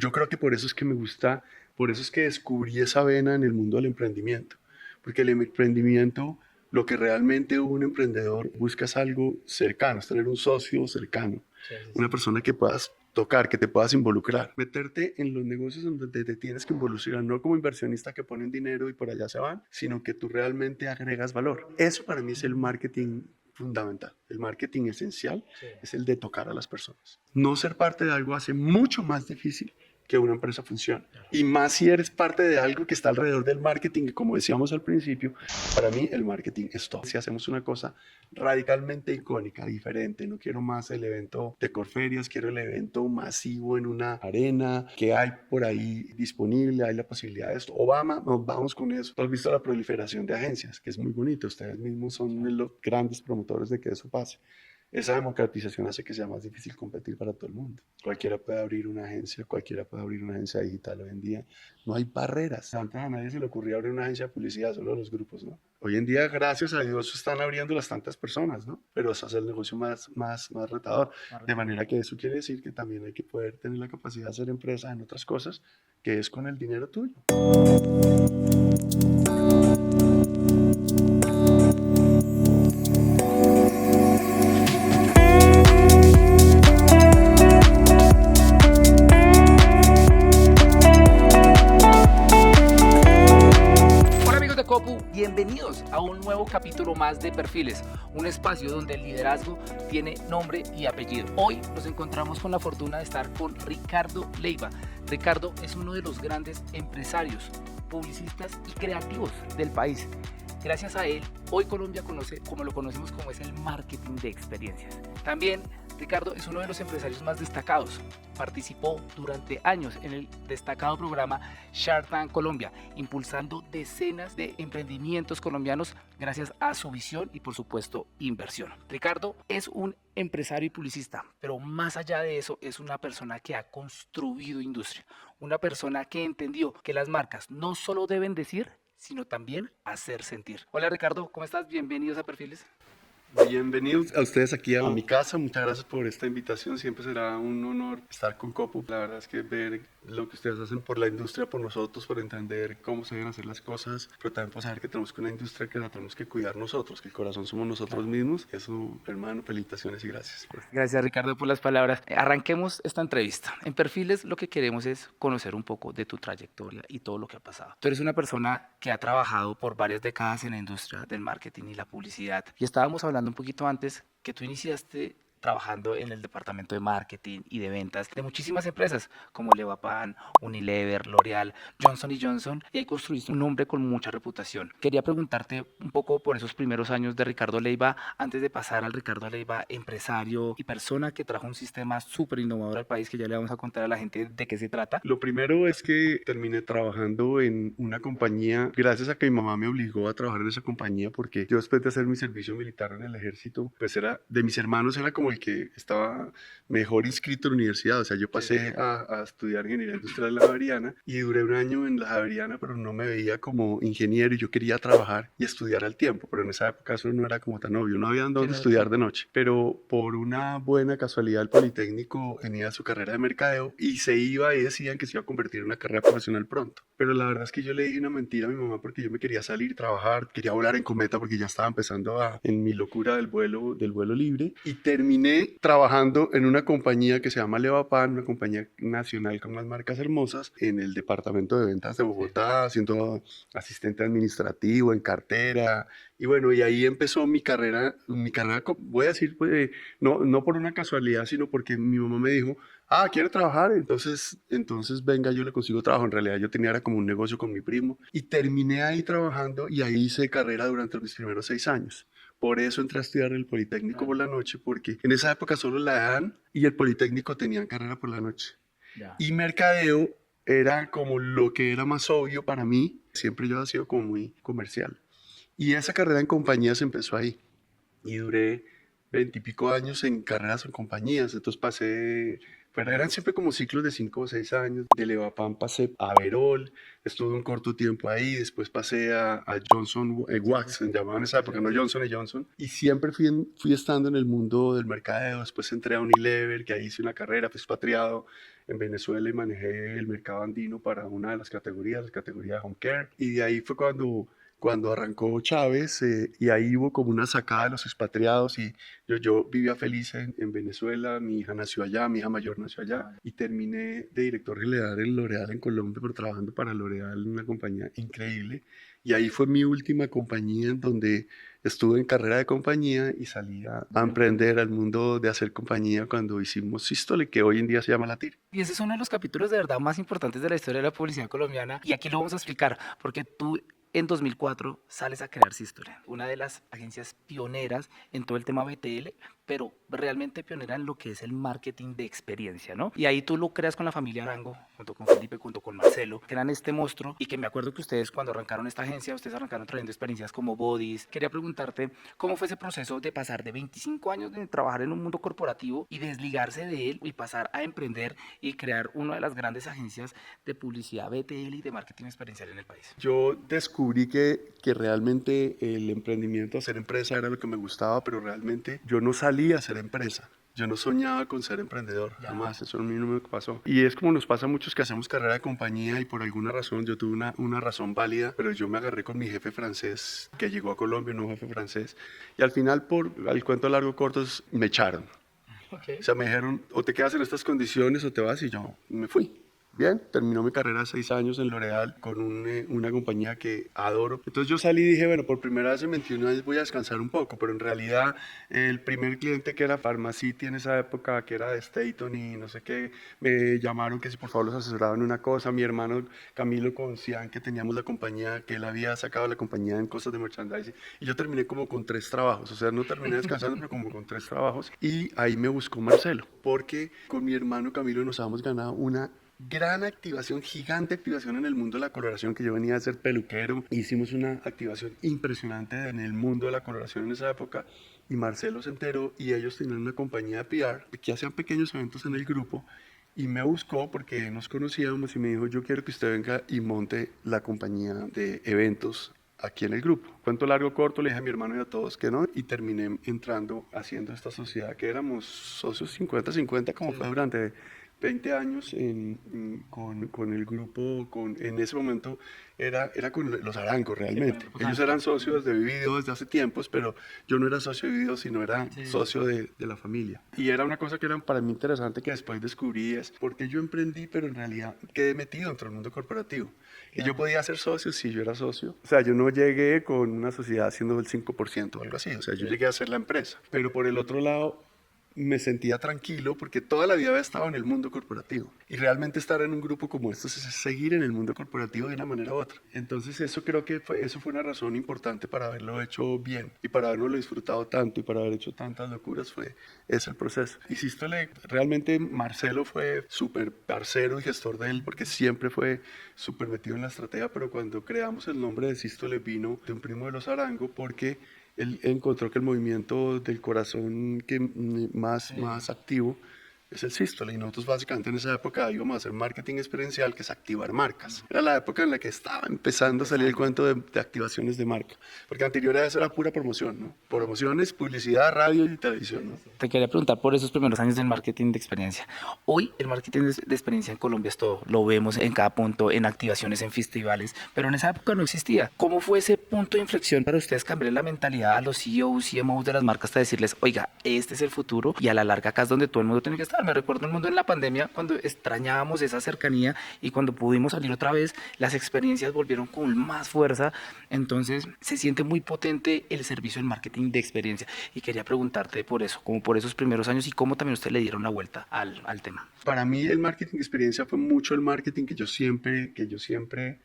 Yo creo que por eso es que me gusta, por eso es que descubrí esa vena en el mundo del emprendimiento, porque el emprendimiento, lo que realmente un emprendedor busca es algo cercano, es tener un socio cercano, Sí, sí, una sí. persona que puedas tocar, que te puedas involucrar, meterte en los negocios en donde te tienes que involucrar, no como inversionista que ponen dinero y por allá se van, sino que tú realmente agregas valor. Eso para mí es el marketing fundamental. El marketing esencial Sí. es el de tocar a las personas. No ser parte de algo hace mucho más difícil que una empresa funcione. Y más si eres parte de algo que está alrededor del marketing, que como decíamos al principio, para mí el marketing es todo. Si hacemos una cosa radicalmente icónica, diferente, no quiero más el evento de Corferias, quiero el evento masivo en una arena que hay por ahí disponible, hay la posibilidad de esto. Obama, nos vamos con eso. Tú has visto la proliferación de agencias, que es muy bonito, ustedes mismos son los grandes promotores de que eso pase. Esa democratización hace que sea más difícil competir para todo el mundo. Cualquiera puede abrir una agencia, cualquiera puede abrir una agencia digital hoy en día. No hay barreras. Antes a nadie se le ocurría abrir una agencia de publicidad, solo los grupos, ¿no? Hoy en día, gracias a Dios, están abriendo las tantas personas, ¿no? Pero eso hace el negocio más retador. De manera que eso quiere decir que también hay que poder tener la capacidad de hacer empresa en otras cosas, que es con el dinero tuyo. Hola amigos de Copu, bienvenidos a un nuevo capítulo más de Perfiles, un espacio donde el liderazgo tiene nombre y apellido. Hoy nos encontramos con la fortuna de estar con Ricardo Leiva. Ricardo es uno de los grandes empresarios, publicistas y creativos del país. Gracias a él, hoy Colombia conoce, como lo conocemos, como es el marketing de experiencias. También Ricardo es uno de los empresarios más destacados. Participó durante años en el destacado programa Shark Tank Colombia, impulsando decenas de emprendimientos colombianos gracias a su visión y, por supuesto, inversión. Ricardo es un empresario y publicista, pero más allá de eso es una persona que ha construido industria, una persona que entendió que las marcas no solo deben decir, sino también hacer sentir. Hola Ricardo, ¿cómo estás? Bienvenidos a Perfiles. Bienvenidos a ustedes aquí a mi casa. Muchas gracias por esta invitación. Siempre será un honor estar con Copu. La verdad es que ver lo que ustedes hacen por la industria, por nosotros, por entender cómo se deben hacer las cosas, pero también por saber que tenemos que una industria que la tenemos que cuidar nosotros, que el corazón somos nosotros mismos. Eso, hermano, felicitaciones y gracias. Gracias Ricardo por las palabras. Arranquemos esta entrevista. En Perfiles lo que queremos es conocer un poco de tu trayectoria y todo lo que ha pasado. Tú eres una persona que ha trabajado por varias décadas en la industria del marketing y la publicidad. Y estábamos hablando un poquito antes que tú iniciaste trabajando en el departamento de marketing y de ventas de muchísimas empresas como Levapan, Unilever, L'Oreal, Johnson Johnson, y ahí construiste un nombre con mucha reputación. Quería preguntarte un poco por esos primeros años de Ricardo Leiva antes de pasar al Ricardo Leiva empresario y persona que trajo un sistema súper innovador al país, que ya le vamos a contar a la gente de qué se trata. Lo primero es que terminé trabajando en una compañía, gracias a que mi mamá me obligó a trabajar en esa compañía, porque yo después de hacer mi servicio militar en el ejército, pues era de mis hermanos, era como el que estaba mejor inscrito en la universidad. O sea, yo pasé a estudiar ingeniería industrial en la Javeriana y duré un año en la Javeriana, pero no me veía como ingeniero y yo quería trabajar y estudiar al tiempo, pero en esa época eso no era como tan obvio, no había dónde estudiar de noche. Pero por una buena casualidad, el Politécnico tenía su carrera de mercadeo y se iba y decían que se iba a convertir en una carrera profesional pronto. Pero la verdad es que yo le dije una mentira a mi mamá porque yo me quería salir, trabajar, quería volar en cometa porque ya estaba empezando en mi locura del vuelo libre y terminé trabajando en una compañía que se llama Levapan, una compañía nacional con unas marcas hermosas en el departamento de ventas de Bogotá, siendo asistente administrativo en cartera. Y bueno, y ahí empezó mi carrera, voy a decir, pues, no por una casualidad, sino porque mi mamá me dijo, ¿quiere trabajar? Entonces venga, yo le consigo trabajo. En realidad yo tenía era como un negocio con mi primo y terminé ahí trabajando y ahí hice carrera durante mis primeros 6 años. Por eso entré a estudiar en el Politécnico por la noche, porque en esa época solo la EAN y el Politécnico tenían carrera por la noche. Ya. Y mercadeo era como lo que era más obvio para mí. Siempre yo he sido como muy comercial. Y esa carrera en compañías empezó ahí. Y duré 20 y pico años en carreras en compañías. Entonces Pero eran siempre como ciclos de 5 o 6 años. De Levapam pasé a Verol, estuve un corto tiempo ahí, después pasé a Johnson Wax, se llamaban en esa época, no Johnson Johnson. Y siempre fui estando en el mundo del mercadeo. Después entré a Unilever, que ahí hice una carrera, fui expatriado en Venezuela y manejé el mercado andino para una de las categorías, la categoría de Home Care. Y de ahí fue cuando arrancó Chávez, y ahí hubo como una sacada de los expatriados y yo vivía feliz en Venezuela, mi hija nació allá, mi hija mayor nació allá y terminé de director general en L'Oréal en Colombia, pero trabajando para L'Oréal, una compañía increíble. Y ahí fue mi última compañía en donde estuve en carrera de compañía y salí a emprender al mundo de hacer compañía cuando hicimos Sístole, que hoy en día se llama Latir. Y ese es uno de los capítulos de verdad más importantes de la historia de la publicidad colombiana. Y aquí lo vamos a explicar, porque tú en 2004 sales a crear Sístole, una de las agencias pioneras en todo el tema BTL, pero realmente pionera en lo que es el marketing de experiencia, ¿no? Y ahí tú lo creas con la familia Arango, junto con Felipe, junto con Marcelo, que eran este monstruo, y que me acuerdo que ustedes cuando arrancaron esta agencia, ustedes arrancaron trayendo experiencias como Bodies. Quería preguntarte, ¿cómo fue ese proceso de pasar de 25 años de trabajar en un mundo corporativo y desligarse de él y pasar a emprender y crear una de las grandes agencias de publicidad BTL y de marketing experiencial en el país? Yo descubrí que realmente el emprendimiento, hacer empresa era lo que me gustaba, pero realmente yo no salía a hacer empresa. Yo no soñaba con ser emprendedor, jamás, eso a mí no me pasó. Y es como nos pasa a muchos que hacemos carrera de compañía y por alguna razón, yo tuve una razón válida, pero yo me agarré con mi jefe francés, que llegó a Colombia, un nuevo jefe francés, y al final, por el cuento largo corto, me echaron. Okay. O sea, me dijeron, o te quedas en estas condiciones o te vas, y yo me fui. Bien, terminó mi carrera 6 años en L'Oréal con una compañía que adoro. Entonces yo salí y dije, bueno, por primera vez en 21 años voy a descansar un poco, pero en realidad el primer cliente que era Pharmacity en esa época, que era de Staton y no sé qué, me llamaron que si por favor los asesoraban en una cosa. Mi hermano Camilo con Cian, que teníamos la compañía, que él había sacado la compañía en cosas de merchandising, y yo terminé como con 3 trabajos, o sea, no terminé descansando, pero como con 3 trabajos, y ahí me buscó Marcelo, porque con mi hermano Camilo nos habíamos ganado una gran activación, gigante activación en el mundo de la coloración, que yo venía a ser peluquero. Hicimos una activación impresionante en el mundo de la coloración en esa época y Marcelo se enteró y ellos tenían una compañía de PR que hacían pequeños eventos en el grupo y me buscó porque nos conocíamos y me dijo, yo quiero que usted venga y monte la compañía de eventos aquí en el grupo. Cuento largo corto, le dije a mi hermano y a todos que no, y terminé entrando haciendo esta sociedad que éramos socios 50-50, como fue durante 20 años con el grupo. En ese momento era con los Arango realmente. Ellos eran socios de Vivido desde hace tiempos, pero yo no era socio de Vivido, sino era socio de la familia. Y era una cosa que era para mí interesante, que después descubrí, es porque yo emprendí, pero en realidad quedé metido dentro del mundo corporativo. Y yo podía ser socio si yo era socio. O sea, yo no llegué con una sociedad haciendo el 5% o algo así. O sea, yo llegué a ser la empresa. Pero por el otro lado, me sentía tranquilo porque toda la vida había estado en el mundo corporativo. Y realmente estar en un grupo como estos es seguir en el mundo corporativo de una manera u otra. Entonces eso creo que eso fue una razón importante para haberlo hecho bien y para haberlo disfrutado tanto y para haber hecho tantas locuras. Ese el proceso. Y Sístole, realmente Marcelo fue súper parcero y gestor de él porque siempre fue súper metido en la estrategia, pero cuando creamos el nombre de Sístole vino de un primo de los Arango porque él encontró que el movimiento del corazón que más activo es el sístole, y nosotros básicamente en esa época íbamos a hacer marketing experiencial, que es activar marcas. Era la época en la que estaba empezando a salir el cuento de activaciones de marca, porque anterior a eso era pura promoción, ¿no? Promociones, publicidad, radio y televisión, ¿no? Te quería preguntar por esos primeros años del marketing de experiencia. Hoy el marketing de experiencia en Colombia es todo, lo vemos en cada punto, en activaciones, en festivales, pero en esa época no existía. ¿Cómo fue ese punto de inflexión para ustedes cambiar la mentalidad a los CEOs, CMOs de las marcas para decirles, oiga, este es el futuro y a la larga acá es donde todo el mundo tiene que estar? Me recuerdo el mundo en la pandemia cuando extrañábamos esa cercanía y cuando pudimos salir otra vez, las experiencias volvieron con más fuerza. Entonces se siente muy potente el servicio del marketing de experiencia y quería preguntarte por eso, como por esos primeros años y cómo también ustedes le dieron la vuelta al tema. Para mí el marketing de experiencia fue mucho el marketing que yo siempre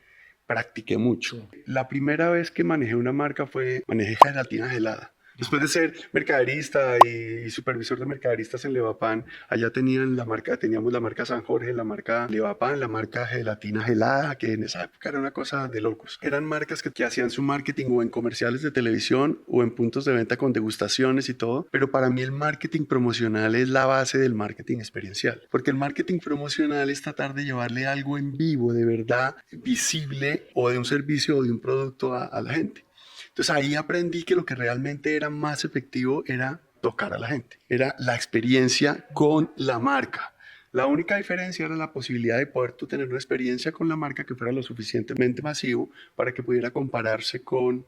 practiqué mucho. La primera vez que manejé una marca manejé gelatina gelada. Después de ser mercaderista y supervisor de mercaderistas en Levapan, allá teníamos la marca San Jorge, la marca Levapan, la marca Gelatina Gelada, que en esa época era una cosa de locos. Eran marcas que hacían su marketing o en comerciales de televisión o en puntos de venta con degustaciones y todo, pero para mí el marketing promocional es la base del marketing experiencial, porque el marketing promocional es tratar de llevarle algo en vivo, de verdad, visible, o de un servicio o de un producto a la gente. Entonces ahí aprendí que lo que realmente era más efectivo era tocar a la gente, era la experiencia con la marca. La única diferencia era la posibilidad de poder tú tener una experiencia con la marca que fuera lo suficientemente masivo para que pudiera compararse con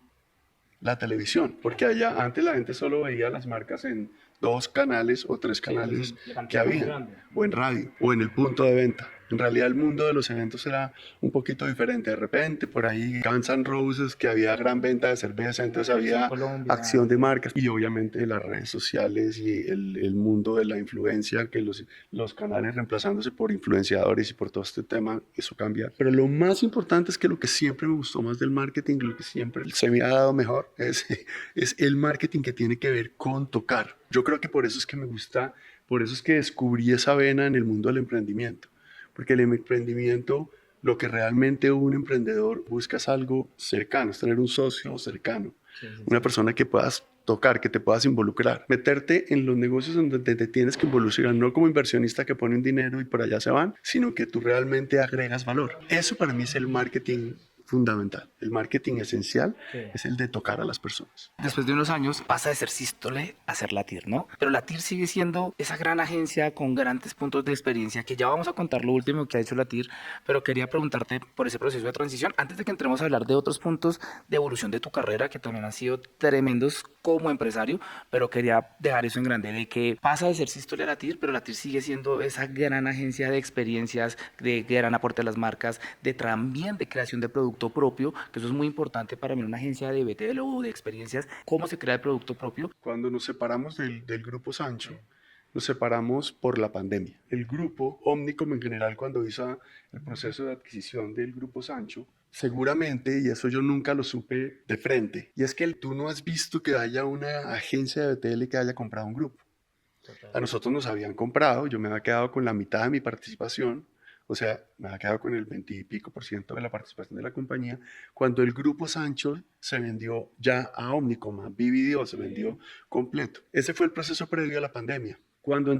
la televisión, porque allá antes la gente solo veía las marcas en 2 canales o 3 canales que había, o en radio, o en el punto de venta. En realidad el mundo de los eventos era un poquito diferente. De repente por ahí Guns N' Roses, que había gran venta de cerveza, entonces había acción de marcas y obviamente las redes sociales y el mundo de la influencia, que los canales reemplazándose por influenciadores y por todo este tema, eso cambia. Pero lo más importante es que lo que siempre me gustó más del marketing, lo que siempre se me ha dado mejor, es el marketing que tiene que ver con tocar. Yo creo que por eso es que me gusta, por eso es que descubrí esa vena en el mundo del emprendimiento. Porque el emprendimiento, lo que realmente un emprendedor busca es algo cercano, es tener un socio cercano, una persona que puedas tocar, que te puedas involucrar, meterte en los negocios donde te tienes que involucrar, no como inversionista que pone un dinero y por allá se van, sino que tú realmente agregas valor. Eso para mí es el marketing fundamental. El marketing esencial es el de tocar a las personas. Después de unos años pasa de ser Sístole a ser Latir, ¿no? Pero Latir sigue siendo esa gran agencia con grandes puntos de experiencia, que ya vamos a contar lo último que ha hecho Latir, pero quería preguntarte por ese proceso de transición antes de que entremos a hablar de otros puntos de evolución de tu carrera que también han sido tremendos como empresario, pero quería dejar eso en grande, de que pasa de ser Sístole a Latir, pero Latir sigue siendo esa gran agencia de experiencias, de gran aporte a las marcas, de también de creación de producto propio, que eso es muy importante para mí en una agencia de BTL o de experiencias, cómo se crea el producto propio. Cuando nos separamos del Grupo Sancho, nos separamos por la pandemia. El grupo Omnicom en general, cuando hizo el proceso de adquisición del Grupo Sancho, seguramente, y eso yo nunca lo supe de frente, y es que tú no has visto que haya una agencia de BTL que haya comprado un grupo. A nosotros nos habían comprado, yo me había quedado con la mitad de mi participación, o sea, me había quedado con el 20 y pico por ciento de la participación de la compañía, cuando el Grupo Sancho se vendió ya a Omnicom, a BBDO, se vendió completo. Ese fue el proceso previo a la pandemia. Cuando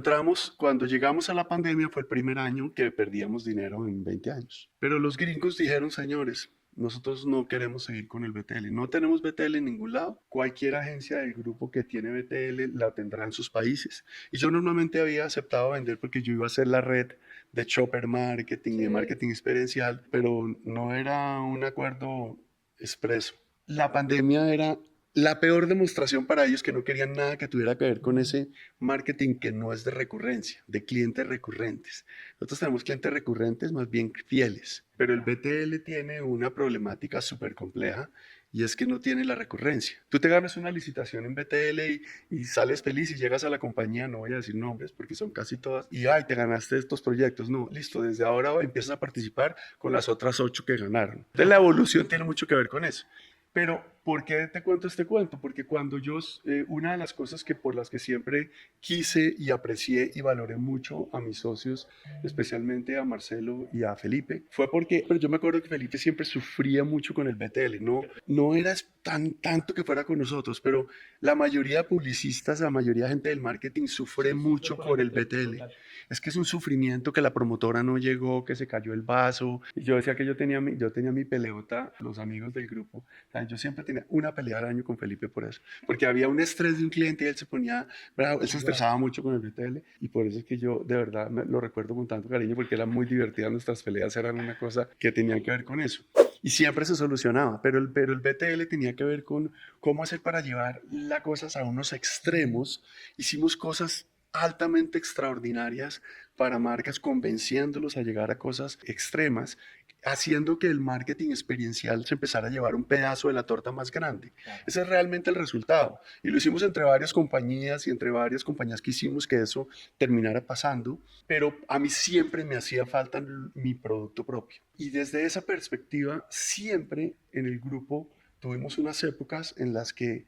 llegamos a la pandemia fue el primer año que perdíamos dinero en 20 años. Pero los gringos dijeron, señores, nosotros no queremos seguir con el BTL. No tenemos BTL en ningún lado. Cualquier agencia del grupo que tiene BTL la tendrá en sus países. Y yo normalmente había aceptado vender porque yo iba a hacer la red de shopper marketing, de marketing experiencial, pero no era un acuerdo expreso. La pandemia era la peor demostración para ellos, que no querían nada que tuviera que ver con ese marketing que no es de recurrencia, de clientes recurrentes. Nosotros tenemos clientes recurrentes más bien fieles, pero el BTL tiene una problemática súper compleja y es que no tiene la recurrencia. Tú te ganas una licitación en BTL y sales feliz y llegas a la compañía, no voy a decir nombres porque son casi todas, y ay, te ganaste estos proyectos. No, listo, desde ahora empiezas a participar con las otras 8 que ganaron. Entonces la evolución tiene mucho que ver con eso. Pero, ¿por qué te cuento este cuento? Porque cuando una de las cosas por las que siempre quise y aprecié y valoré mucho a mis socios, especialmente a Marcelo y a Felipe, pero yo me acuerdo que Felipe siempre sufría mucho con el BTL, no era tanto que fuera con nosotros, pero la mayoría de publicistas, la mayoría de gente del marketing sufre mucho por el BTL. Es que es un sufrimiento, que la promotora no llegó, que se cayó el vaso. Y yo decía que yo tenía mi peleota, los amigos del grupo. O sea, yo siempre tenía una pelea al año con Felipe por eso. Porque había un estrés de un cliente y él se ponía bravo, él se estresaba mucho con el BTL. Y por eso es que yo de verdad lo recuerdo con tanto cariño, porque era muy divertida. Nuestras peleas eran una cosa que tenían que ver con eso. Y siempre se solucionaba, pero el BTL tenía que ver con cómo hacer para llevar las cosas a unos extremos. Hicimos cosas altamente extraordinarias para marcas, convenciéndolos a llegar a cosas extremas, haciendo que el marketing experiencial se empezara a llevar un pedazo de la torta más grande. Claro. Ese es realmente el resultado. Y lo hicimos entre varias compañías y entre varias compañías que hicimos que eso terminara pasando, pero a mí siempre me hacía falta mi producto propio. Y desde esa perspectiva, siempre en el grupo tuvimos unas épocas en las que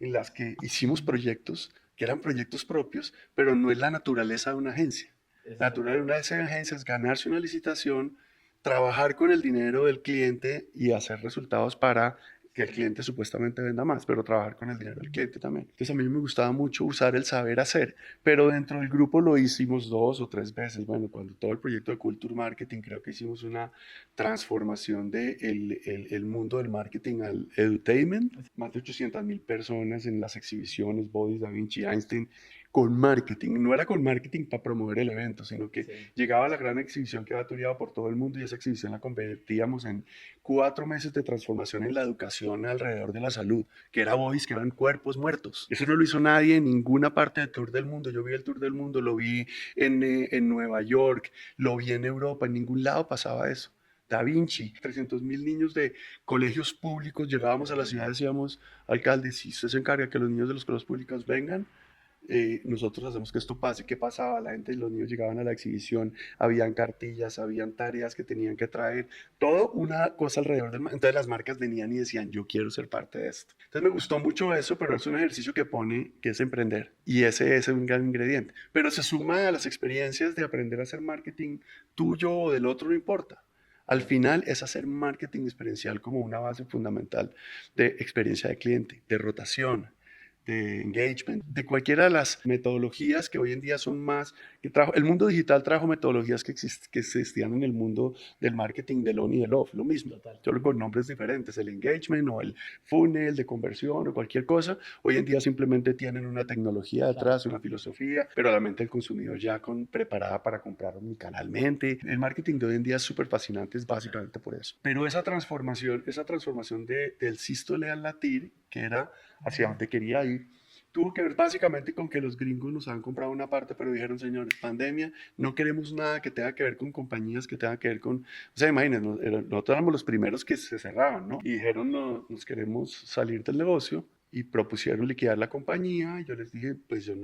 en las que hicimos proyectos que eran proyectos propios, pero no es la naturaleza de una agencia. La naturaleza de una agencia es ganarse una licitación, trabajar con el dinero del cliente y hacer resultados para que el cliente supuestamente venda más, pero trabajar con el dinero del cliente también. Entonces a mí me gustaba mucho usar el saber hacer, pero dentro del grupo lo hicimos 2 o 3 veces. Bueno, cuando todo el proyecto de Culture Marketing, creo que hicimos una transformación del el mundo del marketing al edutainment. Más de 800.000 personas en las exhibiciones, Bodies, Da Vinci, Einstein, con marketing. No era con marketing para promover el evento, sino que llegaba a la gran exhibición que va tureada por todo el mundo y esa exhibición la convertíamos en 4 meses de transformación en la educación alrededor de la salud, que era Bodies, que eran cuerpos muertos. Eso no lo hizo nadie en ninguna parte del tour del mundo. Yo vi el tour del mundo, lo vi en Nueva York, lo vi en Europa, en ningún lado pasaba eso. Da Vinci, 300.000 niños de colegios públicos, llegábamos a la ciudad, decíamos, alcalde, si usted se encarga que los niños de los colegios públicos vengan, nosotros hacemos que esto pase. ¿Qué pasaba? La gente, los niños llegaban a la exhibición, habían cartillas, habían tareas que tenían que traer, todo una cosa alrededor del... Entonces las marcas venían y decían, yo quiero ser parte de esto. Entonces me gustó mucho eso, pero es un ejercicio que es emprender. Y ese es un gran ingrediente. Pero se suma a las experiencias de aprender a hacer marketing tuyo o del otro, no importa. Al final es hacer marketing experiencial como una base fundamental de experiencia de cliente, de rotación, de engagement, de cualquiera de las metodologías que hoy en día son más, que trajo, el mundo digital trajo metodologías que existían en el mundo del marketing del on y del off, lo mismo, solo con nombres diferentes, el engagement o el funnel de conversión o cualquier cosa, hoy en día simplemente tienen una tecnología detrás, una filosofía, pero la mente del consumidor ya preparada para comprar omnicanalmente. El marketing de hoy en día es súper fascinante, es básicamente por eso. Pero esa transformación del sístole al latir, que era hacia donde quería ir, tuvo que ver básicamente con que los gringos nos han comprado una parte, pero dijeron, señores, pandemia, no queremos nada que tenga que ver con compañías, que tenga que ver con... O sea, imagínense, nosotros éramos los primeros que se cerraban, ¿no? Y dijeron, no, nos queremos salir del negocio y propusieron liquidar la compañía. Y yo les dije, pues yo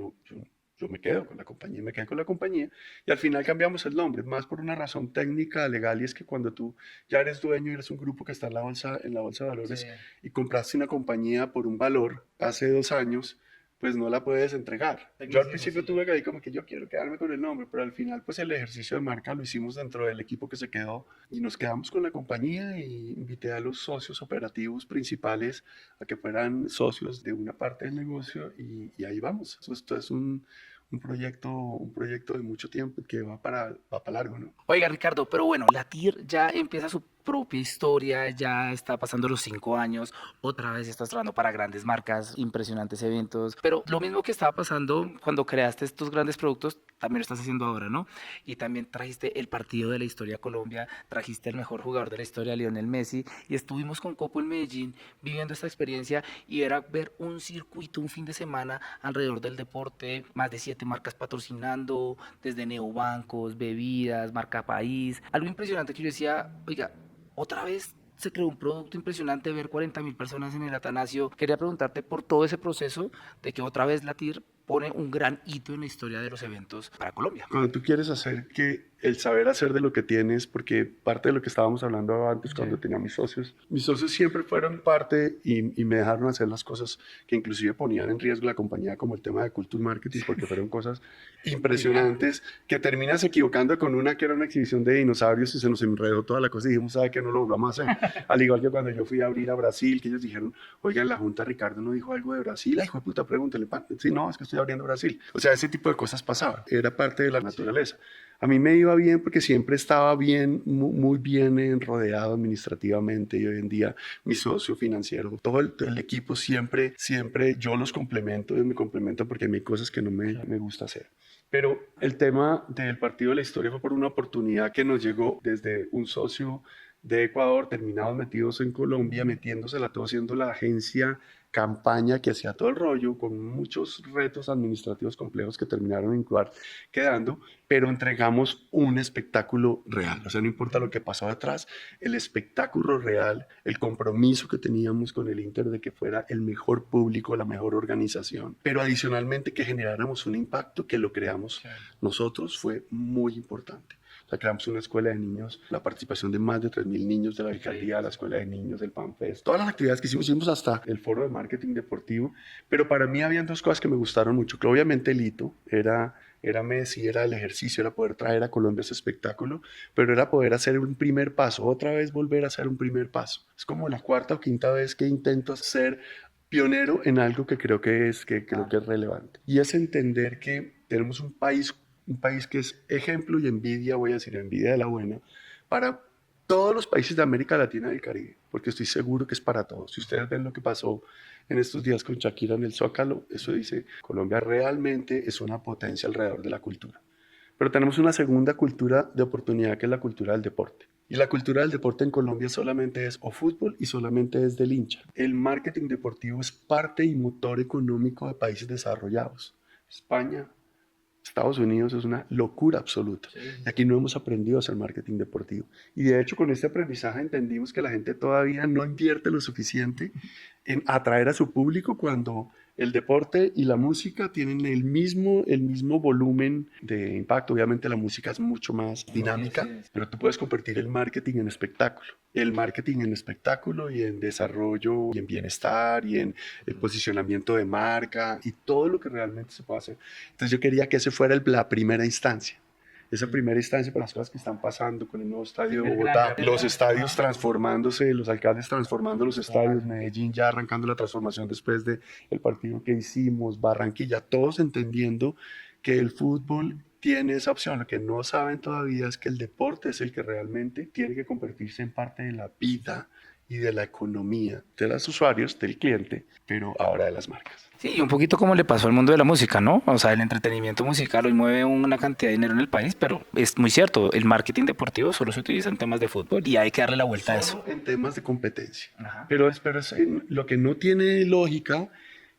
me quedo con la compañía, me quedé con la compañía y al final cambiamos el nombre, más por una razón técnica, legal, y es que cuando tú ya eres dueño y eres un grupo que está en la bolsa de valores y compraste una compañía por un valor hace 2 años, pues no la puedes entregar. Yo al principio tuve que decir como que yo quiero quedarme con el nombre, pero al final pues el ejercicio de marca lo hicimos dentro del equipo que se quedó y nos quedamos con la compañía y invité a los socios operativos principales a que fueran socios de una parte del negocio y ahí vamos. Esto es un proyecto de mucho tiempo que va para largo, ¿no? Oiga, Ricardo, pero bueno, la TIR ya empieza su propia historia, ya está pasando los 5 años, otra vez estás trabajando para grandes marcas, impresionantes eventos, pero lo mismo que estaba pasando cuando creaste estos grandes productos, también lo estás haciendo ahora, ¿no? Y también trajiste el partido de la historia a Colombia, trajiste el mejor jugador de la historia, Lionel Messi, y estuvimos con Copo en Medellín viviendo esta experiencia y era ver un circuito, un fin de semana alrededor del deporte, más de 7 marcas patrocinando, desde neobancos, bebidas, marca país, algo impresionante que yo decía, oiga, otra vez se creó un producto impresionante, ver 40.000 personas en el Atanasio. Quería preguntarte por todo ese proceso de que otra vez la TIR pone un gran hito en la historia de los eventos para Colombia. Cuando tú quieres hacer que el saber hacer de lo que tienes, porque parte de lo que estábamos hablando antes cuando tenía mis socios siempre fueron parte y me dejaron hacer las cosas que inclusive ponían en riesgo la compañía, como el tema de Culture Marketing, porque fueron cosas impresionantes que terminas equivocando con una que era una exhibición de dinosaurios y se nos enredó toda la cosa y dijimos, ¿sabe qué? No lo vamos a hacer. Al igual que cuando yo fui a abrir a Brasil, que ellos dijeron, oiga, en la Junta Ricardo no dijo algo de Brasil. Ay, hijo de puta, pregúntele. Sí, no, es que estoy abriendo Brasil. O sea, ese tipo de cosas pasaban. Era parte de la naturaleza. A mí me iba bien porque siempre estaba bien, muy bien rodeado administrativamente y hoy en día mi socio financiero, todo el equipo siempre yo los complemento, ellos me complementan porque hay cosas que no me gusta hacer. Pero el tema del partido de la historia fue por una oportunidad que nos llegó desde un socio de Ecuador, terminados metidos en Colombia, metiéndosela todo, siendo la agencia campaña que hacía todo el rollo, con muchos retos administrativos complejos que terminaron en quedando, pero entregamos un espectáculo real. O sea, no importa lo que pasó detrás, el espectáculo real, el compromiso que teníamos con el Inter de que fuera el mejor público, la mejor organización, pero adicionalmente que generáramos un impacto que lo creamos nosotros fue muy importante. sea, creamos una escuela de niños, la participación de más de 3.000 niños de la alcaldía, la escuela de niños, el PanFest, todas las actividades que hicimos hasta el foro de marketing deportivo, pero para mí habían dos cosas que me gustaron mucho, que obviamente el hito era Messi, era el ejercicio, era poder traer a Colombia ese espectáculo, pero era poder hacer un primer paso, otra vez volver a hacer un primer paso. Es como la cuarta o quinta vez que intento ser pionero en algo que creo que es relevante. Y es entender que tenemos un país que es ejemplo y envidia, voy a decir, envidia de la buena, para todos los países de América Latina y del Caribe, porque estoy seguro que es para todos. Si ustedes ven lo que pasó en estos días con Shakira en el Zócalo, eso dice, Colombia realmente es una potencia alrededor de la cultura. Pero tenemos una segunda cultura de oportunidad que es la cultura del deporte. Y la cultura del deporte en Colombia solamente es o fútbol y solamente es del hincha. El marketing deportivo es parte y motor económico de países desarrollados. España, Estados Unidos es una locura absoluta. Sí. Y aquí no hemos aprendido a hacer marketing deportivo. Y de hecho con este aprendizaje entendimos que la gente todavía no invierte lo suficiente en atraer a su público cuando el deporte y la música tienen el mismo volumen de impacto. Obviamente la música es mucho más dinámica, pero tú puedes convertir el marketing en espectáculo. El marketing en espectáculo y en desarrollo y en bienestar y en el posicionamiento de marca y todo lo que realmente se puede hacer. Entonces yo quería que ese fuera la primera instancia. Esa primera instancia para las cosas que están pasando con el nuevo estadio de Bogotá, los estadios transformándose, los alcaldes transformando los estadios, Medellín ya arrancando la transformación después del partido que hicimos, Barranquilla, todos entendiendo que el fútbol tiene esa opción. Lo que no saben todavía es que el deporte es el que realmente tiene que convertirse en parte de la vida y de la economía de los usuarios, del cliente, pero ahora de las marcas. Sí, y un poquito como le pasó al mundo de la música, ¿no? O sea, el entretenimiento musical hoy mueve una cantidad de dinero en el país, pero es muy cierto, el marketing deportivo solo se utiliza en temas de fútbol y hay que darle la vuelta a eso. En temas de competencia. Ajá. Pero lo que no tiene lógica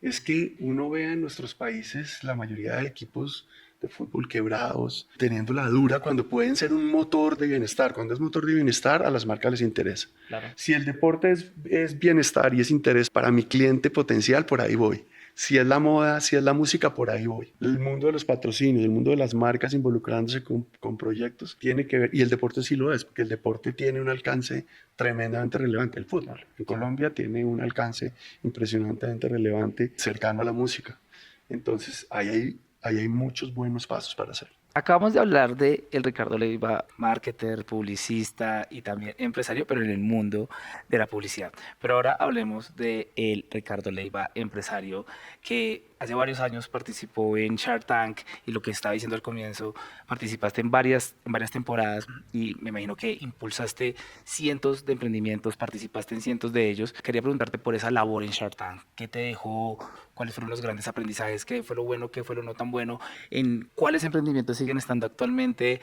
es que uno vea en nuestros países la mayoría de equipos de fútbol quebrados, teniendo la dura cuando pueden ser un motor de bienestar. Cuando es motor de bienestar, a las marcas les interesa. Claro. Si el deporte es bienestar y es interés para mi cliente potencial, por ahí voy. Si es la moda, si es la música, por ahí voy. El mundo de los patrocinios, el mundo de las marcas involucrándose con proyectos, tiene que ver, y el deporte sí lo es, porque el deporte tiene un alcance tremendamente relevante. El fútbol en Colombia tiene un alcance impresionantemente relevante cercano a la música. Entonces, ahí hay muchos buenos pasos para hacer. Acabamos de hablar de el Ricardo Leiva, marketer, publicista y también empresario, pero en el mundo de la publicidad. Pero ahora hablemos de el Ricardo Leiva, empresario que hace varios años participó en Shark Tank y lo que estaba diciendo al comienzo, participaste en varias temporadas y me imagino que impulsaste cientos de emprendimientos, participaste en cientos de ellos. Quería preguntarte por esa labor en Shark Tank. ¿Qué te dejó? ¿Cuáles fueron los grandes aprendizajes? ¿Qué fue lo bueno? ¿Qué fue lo no tan bueno? ¿En cuáles emprendimientos siguen estando actualmente?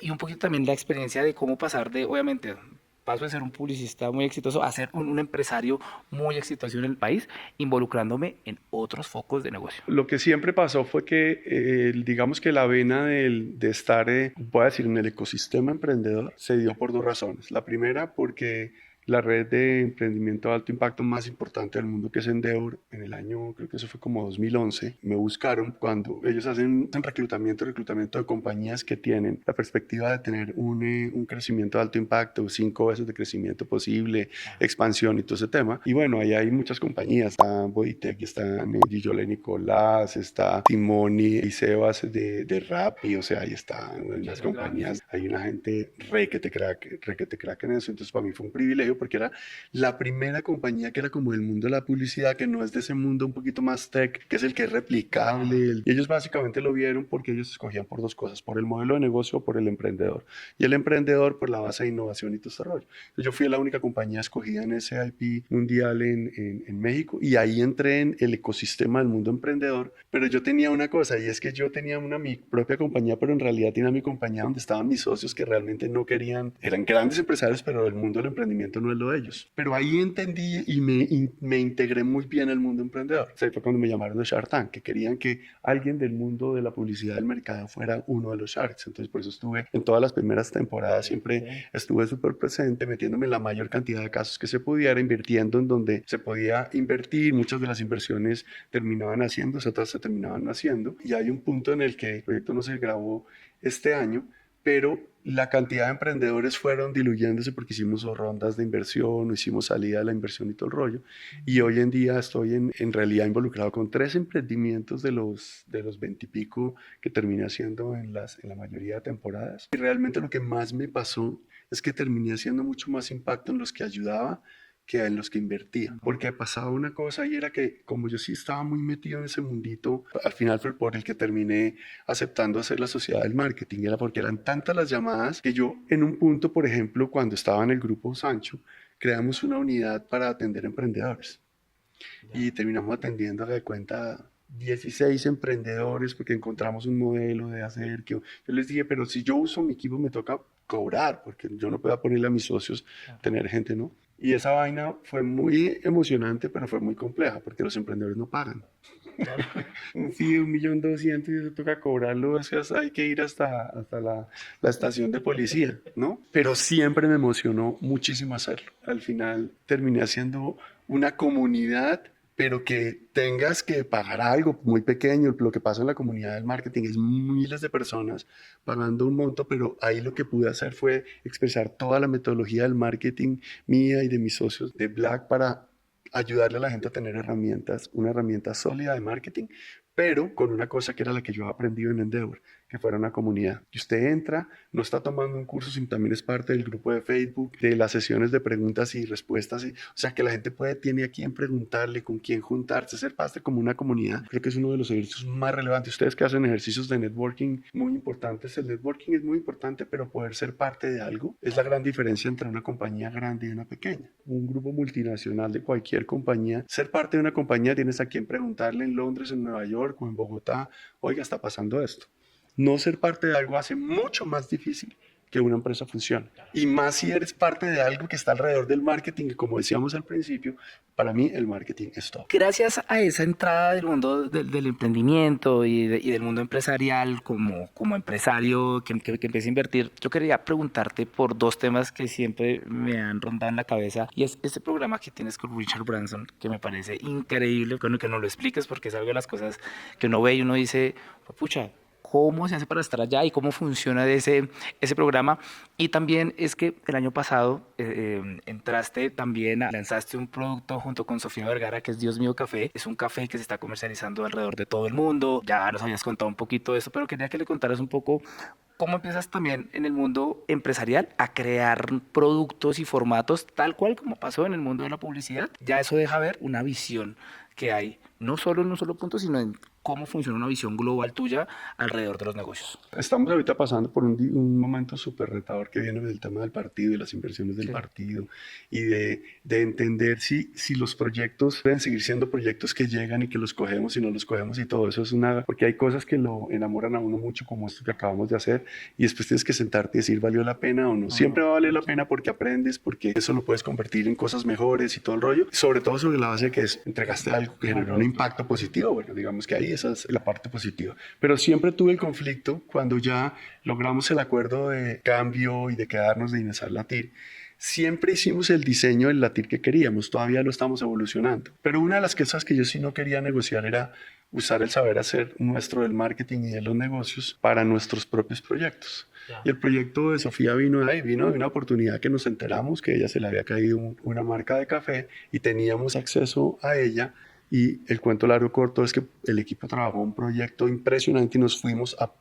Y un poquito también la experiencia de cómo pasar de, obviamente, paso de ser un publicista muy exitoso a ser un empresario muy exitoso en el país, involucrándome en otros focos de negocio. Lo que siempre pasó fue que, digamos que la vena de estar, voy a decir, en el ecosistema emprendedor se dio por dos razones. La primera, porque la red de emprendimiento de alto impacto más importante del mundo, que es Endeavor, en el año, creo que eso fue como 2011, me buscaron cuando ellos hacen reclutamiento de compañías que tienen la perspectiva de tener un crecimiento de alto impacto, 5 veces de crecimiento posible, expansión y todo ese tema. Y bueno, ahí hay muchas compañías, está Bodytech, está Gigiola Nicolás, está Timoni y Sebas de Rappi, o sea, ahí están las compañías, hay una gente re que te crack en eso, entonces para mí fue un privilegio porque era la primera compañía que era como del mundo de la publicidad, que no es de ese mundo un poquito más tech, que es el que es replicable. Y ellos básicamente lo vieron porque ellos escogían por dos cosas, por el modelo de negocio o por el emprendedor. Y el emprendedor por la base de innovación y todo este rollo. Entonces yo fui la única compañía escogida en ese IP mundial en México y ahí entré en el ecosistema del mundo emprendedor. Pero yo tenía una cosa y es que yo tenía mi propia compañía, pero en realidad tenía mi compañía donde estaban mis socios que realmente no querían, eran grandes empresarios, pero el mundo del emprendimiento no es lo de ellos. Pero ahí entendí y me integré muy bien al mundo emprendedor. O sea, fue cuando me llamaron de Shark Tank, que querían que alguien del mundo de la publicidad del mercado fuera uno de los Sharks. Entonces, por eso estuve en todas las primeras temporadas, siempre estuve súper presente, metiéndome en la mayor cantidad de casos que se pudiera, invirtiendo en donde se podía invertir. Muchas de las inversiones terminaban haciéndose, otras se terminaban haciendo. Y hay un punto en el que el proyecto no se grabó este año, pero la cantidad de emprendedores fueron diluyéndose porque hicimos rondas de inversión, o hicimos salida de la inversión y todo el rollo. Y hoy en día estoy en realidad involucrado con 3 emprendimientos de los 20 y pico que terminé haciendo en la mayoría de temporadas. Y realmente lo que más me pasó es que terminé haciendo mucho más impacto en los que ayudaba que en los que invertía, porque pasaba una cosa y era que como yo sí estaba muy metido en ese mundito, al final fue por el que terminé aceptando hacer la sociedad del marketing, era porque eran tantas las llamadas que yo en un punto, por ejemplo, cuando estaba en el grupo Sancho, creamos una unidad para atender emprendedores y terminamos atendiendo a de cuenta 16 emprendedores porque encontramos un modelo de hacer que yo les dije, pero si yo uso mi equipo me toca cobrar porque yo no puedo ponerle a mis socios tener gente, ¿no? Y esa vaina fue muy emocionante, pero fue muy compleja porque los emprendedores no pagan. Sí, 1.200.000 y eso toca cobrarlo, o sea, hay que ir hasta la estación de policía, ¿no? Pero siempre me emocionó muchísimo hacerlo. Al final terminé haciendo una comunidad, pero que tengas que pagar algo muy pequeño. Lo que pasa en la comunidad del marketing es miles de personas pagando un monto, pero ahí lo que pude hacer fue expresar toda la metodología del marketing mía y de mis socios de Black para ayudarle a la gente a tener herramientas, una herramienta sólida de marketing, pero con una cosa que era la que yo he aprendido en Endeavor, que fuera una comunidad. Y usted entra, no está tomando un curso, sino también es parte del grupo de Facebook, de las sesiones de preguntas y respuestas. O sea, que la gente tiene a quién preguntarle, con quién juntarse, ser parte como una comunidad. Creo que es uno de los ejercicios más relevantes. Ustedes que hacen ejercicios de networking muy importantes, el networking es muy importante, pero poder ser parte de algo es la gran diferencia entre una compañía grande y una pequeña. Un grupo multinacional de cualquier compañía, ser parte de una compañía tienes a quién preguntarle en Londres, en Nueva York o en Bogotá, oiga, está pasando esto. No ser parte de algo hace mucho más difícil que una empresa funcione. Y más si eres parte de algo que está alrededor del marketing, que como decíamos al principio, para mí el marketing es todo. Gracias a esa entrada del mundo del emprendimiento y del mundo empresarial como empresario que empieza a invertir, yo quería preguntarte por 2 temas que siempre me han rondado en la cabeza, y es este programa que tienes con Richard Branson, que me parece increíble, bueno, que no lo expliques porque es algo de las cosas que uno ve y uno dice, pucha, ¿cómo se hace para estar allá y cómo funciona ese programa? Y también es que el año pasado entraste también, lanzaste un producto junto con Sofía Vergara, que es Dios Mío Café. Es un café que se está comercializando alrededor de todo el mundo. Ya nos habías contado un poquito de eso, pero quería que le contaras un poco cómo empiezas también en el mundo empresarial a crear productos y formatos tal cual como pasó en el mundo de la publicidad. Ya eso deja ver una visión que hay, no solo en un solo punto, sino en cómo funciona una visión global tuya alrededor de los negocios. Estamos ahorita pasando por un momento súper retador que viene del tema del partido y las inversiones del partido y de entender si los proyectos deben seguir siendo proyectos que llegan y que los cogemos y no los cogemos y todo eso es porque hay cosas que lo enamoran a uno mucho como esto que acabamos de hacer y después tienes que sentarte y decir valió la pena o no. Siempre va a valer la pena porque aprendes, porque eso lo puedes convertir en cosas mejores y todo el rollo, sobre todo sobre la base de que entregaste algo que generó un impacto positivo. Bueno, digamos que ahí esa es la parte positiva. Pero siempre tuve el conflicto cuando ya logramos el acuerdo de cambio y de quedarnos de Inesar Latir. Siempre hicimos el diseño del Latir que queríamos, todavía lo estamos evolucionando. Pero una de las cosas que yo sí no quería negociar era usar el saber hacer nuestro del marketing y de los negocios para nuestros propios proyectos. Y el proyecto de Sofía vino de una oportunidad que nos enteramos que a ella se le había caído una marca de café y teníamos acceso a ella. Y el cuento largo corto es que el equipo trabajó un proyecto impresionante y nos fuimos a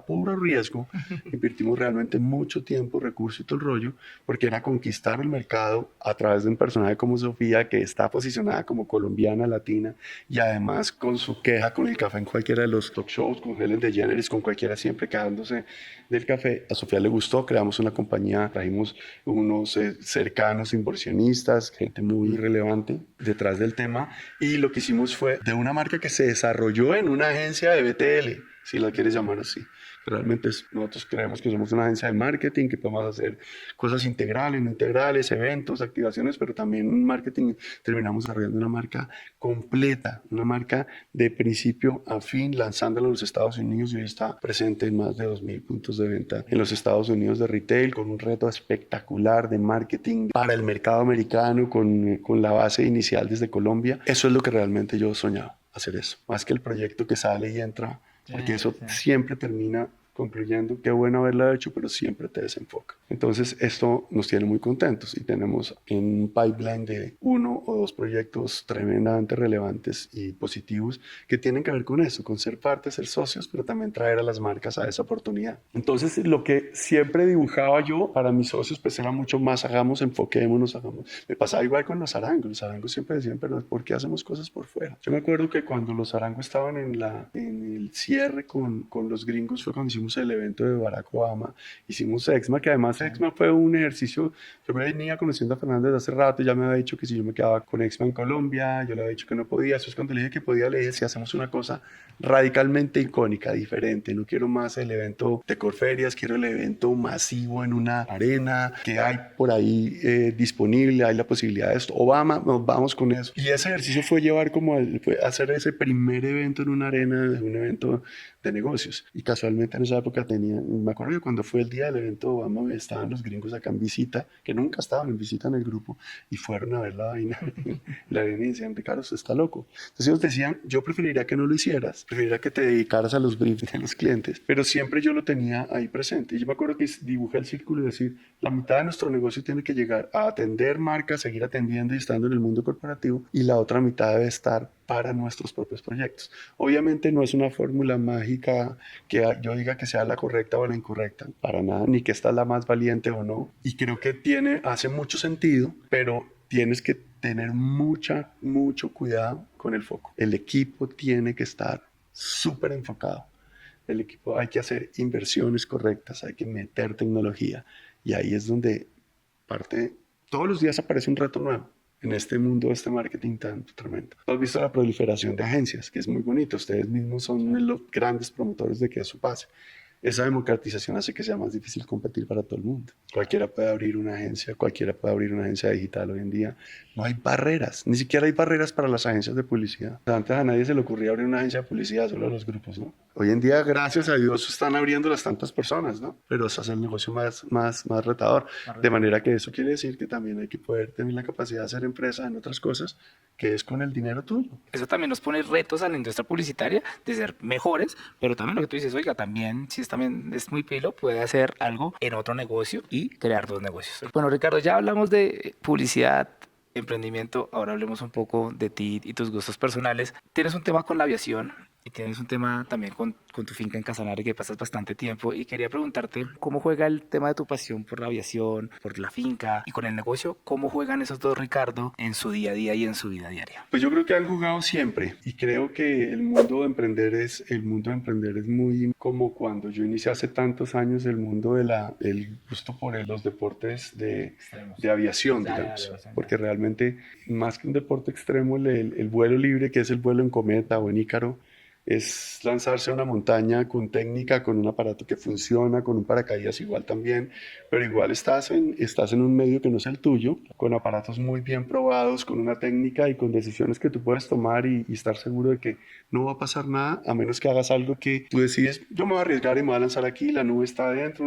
puro riesgo. Invertimos realmente mucho tiempo, recursos y todo el rollo, porque era conquistar el mercado a través de un personaje como Sofía, que está posicionada como colombiana, latina, y además con su queja con el café en cualquiera de los talk shows, con Ellen DeGeneres, con cualquiera siempre quedándose del café. A Sofía le gustó, creamos una compañía, trajimos unos cercanos inversionistas, gente muy relevante detrás del tema, y lo que hicimos fue de una marca que se desarrolló en una agencia de BTL, si la quieres llamar así. Realmente nosotros creemos que somos una agencia de marketing, que podemos hacer cosas integrales, no integrales, eventos, activaciones, pero también en marketing terminamos desarrollando una marca completa, una marca de principio a fin, lanzándola en los Estados Unidos y hoy está presente en más de 2.000 puntos de venta en los Estados Unidos de retail, con un reto espectacular de marketing para el mercado americano, con la base inicial desde Colombia. Eso es lo que realmente yo soñaba, hacer eso, más que el proyecto que sale y entra, porque eso siempre termina concluyendo qué bueno haberla hecho, pero siempre te desenfoca. Entonces esto nos tiene muy contentos y tenemos en un pipeline de 1 o 2 proyectos tremendamente relevantes y positivos que tienen que ver con eso, con ser parte, ser socios, pero también traer a las marcas a esa oportunidad. Entonces lo que siempre dibujaba yo para mis socios pues era mucho más hagamos, enfoquémonos, hagamos. Me pasaba igual con los arangos siempre decían, pero ¿por qué hacemos cosas por fuera? Yo me acuerdo que cuando los arangos estaban en el cierre con los gringos fue cuando hicimos el evento de Barack Obama, hicimos EXMA, que además EXMA fue un ejercicio, yo me venía conociendo a Fernández hace rato, ya me había dicho que si yo me quedaba con EXMA en Colombia, yo le había dicho que no podía, eso es cuando le dije que podía, le dije si hacemos una cosa radicalmente icónica, diferente, no quiero más el evento de Corferias, quiero el evento masivo en una arena que hay por ahí disponible, hay la posibilidad de esto, Obama, nos vamos con eso. Y ese ejercicio fue llevar fue hacer ese primer evento en una arena, un evento de negocios. Y casualmente en esa época me acuerdo que cuando fue el día del evento de Obama, estaban los gringos acá en visita, que nunca estaban en visita en el grupo, y fueron a ver la vaina, la arena y decían, Ricardo, usted está loco. Entonces ellos decían, yo preferiría que no lo hicieras, preferiría que te dedicaras a los briefs de los clientes, pero siempre yo lo tenía ahí presente. Y yo me acuerdo que dibujé el círculo y decir, la mitad de nuestro negocio tiene que llegar a atender marcas, seguir atendiendo y estando en el mundo corporativo, y la otra mitad debe estar para nuestros propios proyectos. Obviamente no es una fórmula mágica que yo diga que sea la correcta o la incorrecta, para nada, ni que esta es la más valiente o no. Y creo que hace mucho sentido, pero tienes que tener mucho cuidado con el foco. El equipo tiene que estar súper enfocado. El equipo, hay que hacer inversiones correctas, hay que meter tecnología. Y ahí es donde todos los días aparece un reto nuevo en este mundo de este marketing tan tremendo. Has visto la proliferación de agencias, que es muy bonito. Ustedes mismos son los grandes promotores de que eso pase. Esa democratización hace que sea más difícil competir para todo el mundo. Cualquiera puede abrir una agencia, cualquiera puede abrir una agencia digital hoy en día. No hay barreras, ni siquiera hay barreras para las agencias de publicidad. Antes a nadie se le ocurría abrir una agencia de publicidad, solo a los grupos, ¿no? Hoy en día, gracias a Dios, están abriéndolas tantas personas, ¿no? Pero eso hace el negocio más retador. De manera que eso quiere decir que también hay que poder tener la capacidad de hacer empresa en otras cosas, que es con el dinero tuyo. Eso también nos pone retos a la industria publicitaria de ser mejores, pero también lo que tú dices, oiga, también si también es muy pilo, puede hacer algo en otro negocio y crear 2 negocios. Bueno, Ricardo, ya hablamos de publicidad, emprendimiento, ahora hablemos un poco de ti y tus gustos personales. Tienes un tema con la aviación y tienes un tema también con tu finca en Casanare que pasas bastante tiempo y quería preguntarte cómo juega el tema de tu pasión por la aviación, por la finca y con el negocio, cómo juegan esos dos, Ricardo, en su día a día y en su vida diaria. Pues yo creo que han jugado siempre y creo que el mundo de emprender es muy como cuando yo inicié hace tantos años el mundo el gusto por los deportes de aviación, digamos, porque realmente más que un deporte extremo, el vuelo libre, que es el vuelo en cometa o en Ícaro, es lanzarse a una montaña con técnica, con un aparato que funciona, con un paracaídas igual también, pero igual estás en un medio que no es el tuyo, con aparatos muy bien probados, con una técnica y con decisiones que tú puedes tomar y estar seguro de que no va a pasar nada, a menos que hagas algo que tú decides, yo me voy a arriesgar y me voy a lanzar aquí, la nube está adentro,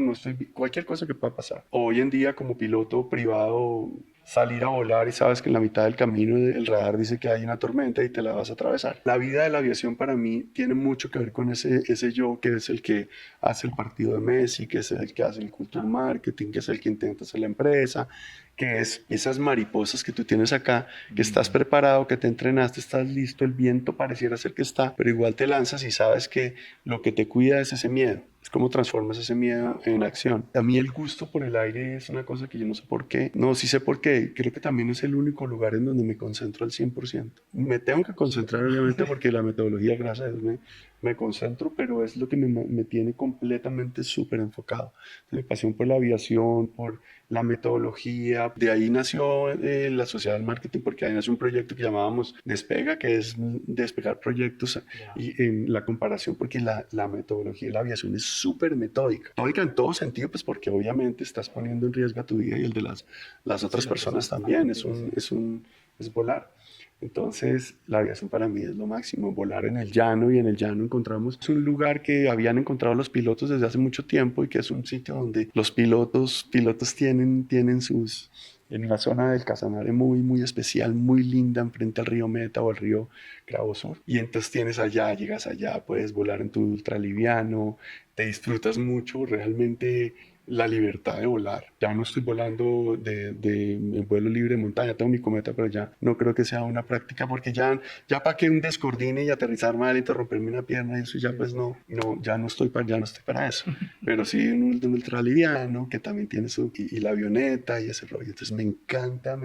cualquier cosa que pueda pasar. Hoy en día como piloto privado, salir a volar y sabes que en la mitad del camino el radar dice que hay una tormenta y te la vas a atravesar. La vida de la aviación para mí tiene mucho que ver con ese yo que es el que hace el partido de Messi, que es el que hace el culture marketing, que es el que intenta hacer la empresa, que es esas mariposas que tú tienes acá, que estás preparado, que te entrenaste, estás listo, el viento pareciera ser que está, pero igual te lanzas y sabes que lo que te cuida es ese miedo. Es como transformas ese miedo en acción. A mí el gusto por el aire es una cosa que yo no sé por qué. No, sí sé por qué. Creo que también es el único lugar en donde me concentro al 100%. Me tengo que concentrar, obviamente, porque la metodología, gracias a Dios, me concentro, pero es lo que me tiene completamente súper enfocado. Mi pasión por la aviación, por la metodología. De ahí nació la Sociedad del Marketing, porque ahí nació un proyecto que llamábamos Despega, que es despegar proyectos y en la comparación, porque la metodología de la aviación es súper metódica. Metódica en todo sentido, pues porque obviamente estás poniendo en riesgo tu vida y el de las otras personas también. Es volar. Entonces, la aviación para mí es lo máximo, volar en el llano, y en el llano encontramos un lugar que habían encontrado los pilotos desde hace mucho tiempo y que es un sitio donde los pilotos tienen sus en una zona del Casanare muy, muy especial, muy linda, enfrente al río Meta o al río Cravo Sur. Y entonces tienes allá, llegas allá, puedes volar en tu ultraliviano, te disfrutas mucho realmente la libertad de volar. Ya no estoy volando en vuelo libre de montaña, tengo mi cometa, pero ya no creo que sea una práctica porque ya para que un descoordine y aterrizar mal y te romperme una pierna, eso ya pues ya no estoy para eso. Pero sí un ultraliviano que también tiene y la avioneta y ese rollo. Entonces me encanta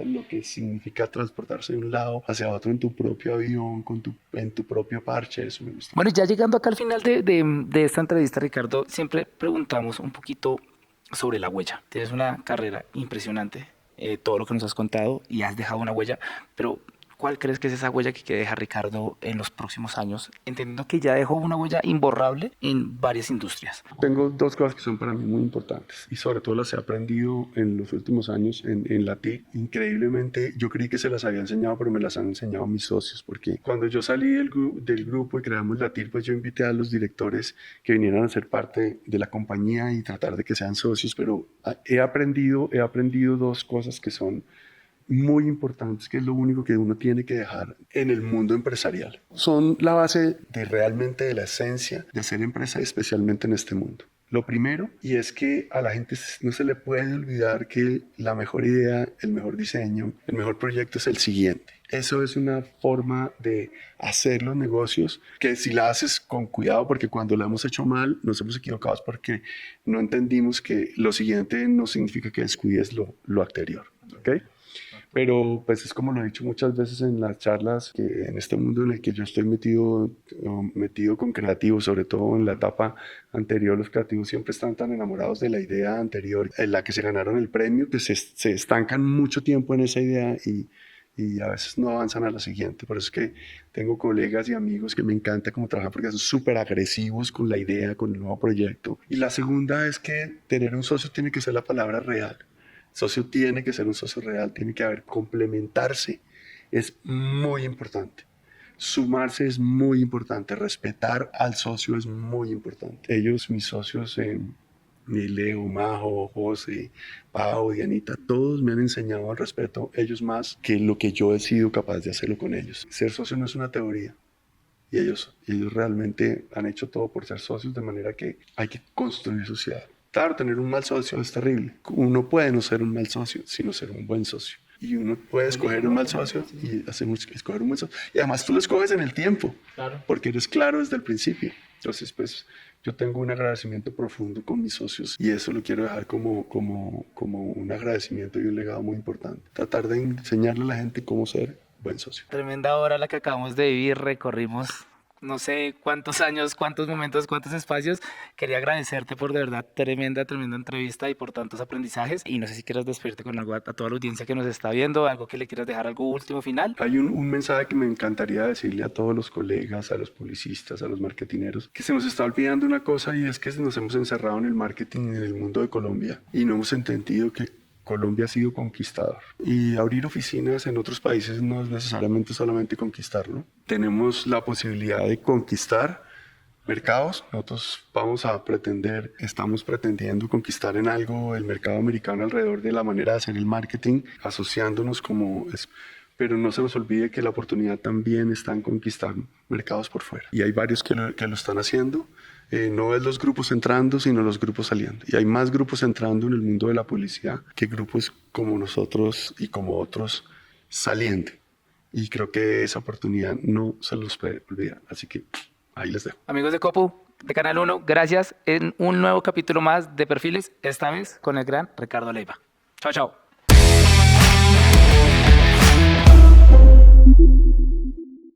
lo que significa transportarse de un lado hacia otro en tu propio avión, en tu propio parche, eso me gusta. Bueno, ya llegando acá al final de esta entrevista, Ricardo, siempre preguntamos un poquito sobre la huella. Tienes una carrera impresionante, todo lo que nos has contado y has dejado una huella, pero ¿cuál crees que es esa huella que deja Ricardo en los próximos años? Entendiendo que ya dejó una huella imborrable en varias industrias. Tengo dos cosas que son para mí muy importantes y sobre todo las he aprendido en los últimos años en la TIC. Increíblemente, yo creí que se las había enseñado, pero me las han enseñado mis socios, porque cuando yo salí del grupo y creamos la TIC, pues yo invité a los directores que vinieran a ser parte de la compañía y tratar de que sean socios, pero he aprendido dos cosas que son muy importantes, que es lo único que uno tiene que dejar en el mundo empresarial. Son la base realmente de la esencia de hacer empresa, especialmente en este mundo. Lo primero, y es que a la gente no se le puede olvidar que la mejor idea, el mejor diseño, el mejor proyecto es el siguiente. Eso es una forma de hacer los negocios que si la haces con cuidado, porque cuando la hemos hecho mal nos hemos equivocado porque no entendimos que lo siguiente no significa que descuides lo anterior. ¿Ok? Pero pues es como lo he dicho muchas veces en las charlas, que en este mundo en el que yo estoy metido con creativos, sobre todo en la etapa anterior, los creativos siempre están tan enamorados de la idea anterior, en la que se ganaron el premio, que se estancan mucho tiempo en esa idea y a veces no avanzan a la siguiente. Por eso es que tengo colegas y amigos que me encanta cómo trabajan porque son súper agresivos con la idea, con el nuevo proyecto. Y la segunda es que tener un socio tiene que ser la palabra real. Socio tiene que ser un socio real, tiene que haber complementarse, es muy importante. Sumarse es muy importante, respetar al socio es muy importante. Ellos, mis socios, Leo, Majo, José, Pau, Dianita, todos me han enseñado al respeto, ellos más que lo que yo he sido capaz de hacerlo con ellos. Ser socio no es una teoría. Y ellos realmente han hecho todo por ser socios, de manera que hay que construir sociedad. Claro, tener un mal socio es terrible. Uno puede no ser un mal socio, sino ser un buen socio. Y uno puede escoger un mal socio y escoger un buen socio. Y además tú lo escoges en el tiempo, claro, porque eres claro desde el principio. Entonces, pues, yo tengo un agradecimiento profundo con mis socios y eso lo quiero dejar como un agradecimiento y un legado muy importante. Tratar de enseñarle a la gente cómo ser buen socio. Tremenda hora la que acabamos de vivir, recorrimos no sé cuántos años, cuántos momentos, cuántos espacios. Quería agradecerte por de verdad tremenda entrevista y por tantos aprendizajes. Y no sé si quieres despedirte con algo a toda la audiencia que nos está viendo, algo que le quieras dejar, algo último final. Hay un mensaje que me encantaría decirle a todos los colegas, a los publicistas, a los marketineros, que se nos está olvidando una cosa y es que nos hemos encerrado en el marketing en el mundo de Colombia y no hemos entendido que Colombia ha sido conquistador y abrir oficinas en otros países no es necesariamente solamente conquistarlo. Tenemos la posibilidad de conquistar mercados. Nosotros estamos pretendiendo conquistar en algo el mercado americano alrededor de la manera de hacer el marketing, asociándonos pero no se nos olvide que la oportunidad también está en conquistar mercados por fuera. Y hay varios que lo están haciendo. No es los grupos entrando, sino los grupos saliendo. Y hay más grupos entrando en el mundo de la publicidad que grupos como nosotros y como otros saliendo. Y creo que esa oportunidad no se los puede olvidar. Así que ahí les dejo. Amigos de Copu, de Canal 1, gracias en un nuevo capítulo más de Perfiles, esta vez con el gran Ricardo Leiva. Chao, chao.